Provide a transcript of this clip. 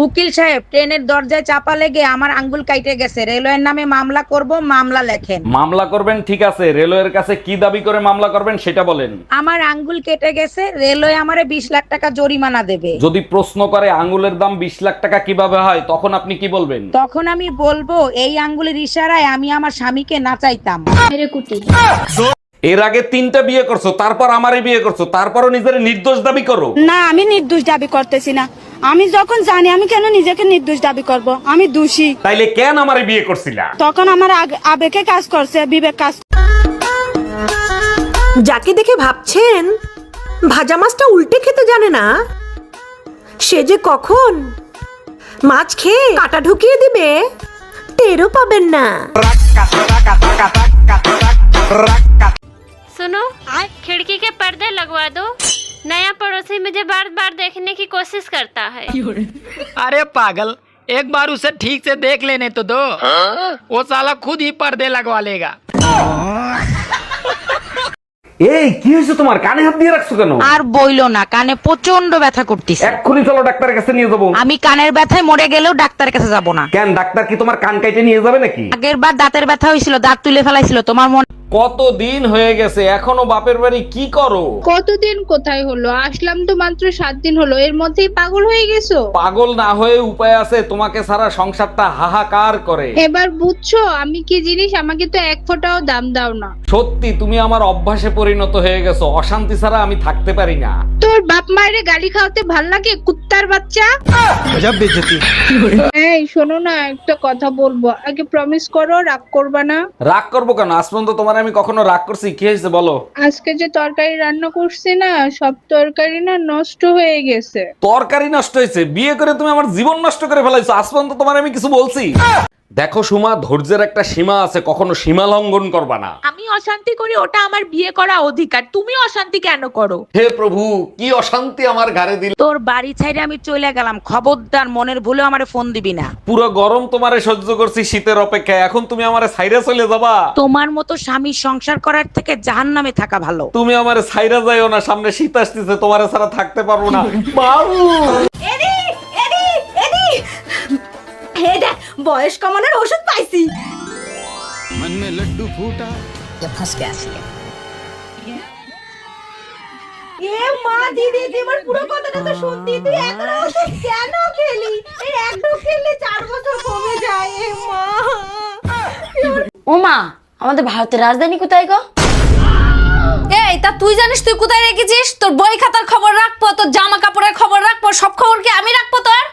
উকিল সাহেব, ট্রেনের দরজায় চাপা লেগে আমার আঙ্গুল কাইটে গেছে, রেলওয়ের নামে মামলা করব, মামলা লেখেন। মামলা করবেন ঠিক আছে, রেলওয়ের কাছে কি দাবি করে মামলা করবেন সেটা বলেন। আমার আঙ্গুল কেটে গেছে, রেলওয়ে আমারে 20 লাখ টাকা জরিমানা দেবে। যদি প্রশ্ন করে আঙ্গুলের দাম 20 লাখ টাকা কিভাবে হয়, তখন আপনি কি বলবেন? তখন আমি বলবো, এই আঙ্গুলের ইশারায় আমি আমার স্বামীকে নাচাইতাম। এর আগে 3টা বিয়ে করছো, তারপর আমারই বিয়ে করছো, তারপরও নিজের নির্দোষ দাবি করো। না, আমি নির্দোষ দাবি করতেছি না। আমি যখন জানি, আমি কেন নিজেকে নির্দোষ দাবি করব? আমি দোষী। তাইলে কেন আমারে বিয়ে করছিলা? তখন আমার আবেগে কাজ করছে, বিবেক কাজ। যাকে দেখে ভাবছেন ভাজা মাছটা উল্টে খেতে জানে না, সে যে কখন মাছ খেয়ে কাটা ঢুকিয়ে দিবে টেরও পাবেন না। सुनो, खिड़की के पर्दे लगवा दो। नया पड़ोसी मुझे बार बार देखने की कोशिश करता है। अरे पागल, एक बार उसे ठीक से देख लेने तो दो। वो साला खुद ही पर्दे लगवा लेगा। এই কি হয়েছে তোমার? কানে হাত দিয়ে রাখছো কেন? আর বইলো না, কানে প্রচন্ড ব্যথা করতেছে। এক্ষুনি চলো ডাক্তারের কাছে নিয়ে যাবো। আমি কানের ব্যথায় মরে গেলেও ডাক্তারের কাছে যাব না। কেন, ডাক্তার কি তোমার কান কাইটে নিয়ে যাবে নাকি? আগের বার দাঁতের ব্যথা হয়েছিল, দাঁত তুলে ফেলাইছিল, তোমার মনে? কত দিন হয়ে গেছে, এখনো বাপের বাড়ি কি করো? কতদিন কোথায় হলো? আসলাম তো মাত্র 7 দিন হলো, এর মধ্যেই পাগল হয়ে গেছো? পাগল না হয়ে উপায় আছে? তোমাকে সারা সংসারটা হাহাকার করে। এবার বুঝছো আমি কি জিনিস? আমাকে তো এক ফোঁটাও দাম দাও না। সত্যি তুমি আমার অভ্যাসে পরিণত হয়ে গেছো, অশান্তি ছাড়া আমি থাকতে পারি না। তোর বাপ মায়ের গালি খাওয়াতে ভাল লাগে, কুত্তার বাচ্চা। এই শোনো না, একটা কথা বলবো, আগে প্রমিস করো রাগ করবা না। রাগ করবো কেন? আজ পর্যন্ত তোমার আমি কখনো রাগ করছি? কি হয়েছে বলো? আজকে যে তরকারি রান্না করছি না, সব তরকারি না নষ্ট হয়ে গেছে। তরকারি নষ্ট হয়েছে? বিয়ে করে তুমি আমার জীবন নষ্ট করে ফেলাইছো। আজ পর্যন্ত তোমার আমি কিছু বলছি? দেখো সুমা, ধৈর্যের একটা সীমা আছে, কখনো সীমা লঙ্ঘন করবা না। আমি অশান্তি করি, ওটা আমার বিয়ে করা অধিকার, তুমি অশান্তি কেন করো? হে প্রভু, কি অশান্তি আমার ঘরে দিল। তোর বাড়ি ছাইরে আমি চলে গেলাম, খবরদার মনের ভুলেও আমারে ফোন দিবি না। পুরো গরম তোমারে সহ্য করছি শীতের অপেক্ষায়, এখন তুমি আমারে ছাইরা চলে যাবা? তোমার মতো স্বামী সংসার করার থেকে জাহান্নামে থাকা ভালো। তুমি আমারে ছাইরা যাইও না, সামনে শীত আসতেছে, তোমারে ছাড়া থাকতে পারবো না। বাবু, বয়স কমানোর ওষুধ পাইছি। এ মা, দিদি তোমার পুরো কথাটা তো শুনতি, তুই এতটা ওষুধ কেন খেলি? এই এক ডোজ খেলে 4 বছর কমে যায়। এ মা, ও মা, আমাদের ভারতের রাজধানী কোথায় গো? এই তা তুই জানিস তুই কোথায় রেখেছিস? তোর বই খাতার খবর রাখবো, তোর জামা কাপড়ের খবর রাখবো, সব খবর কি আমি রাখবো তোর?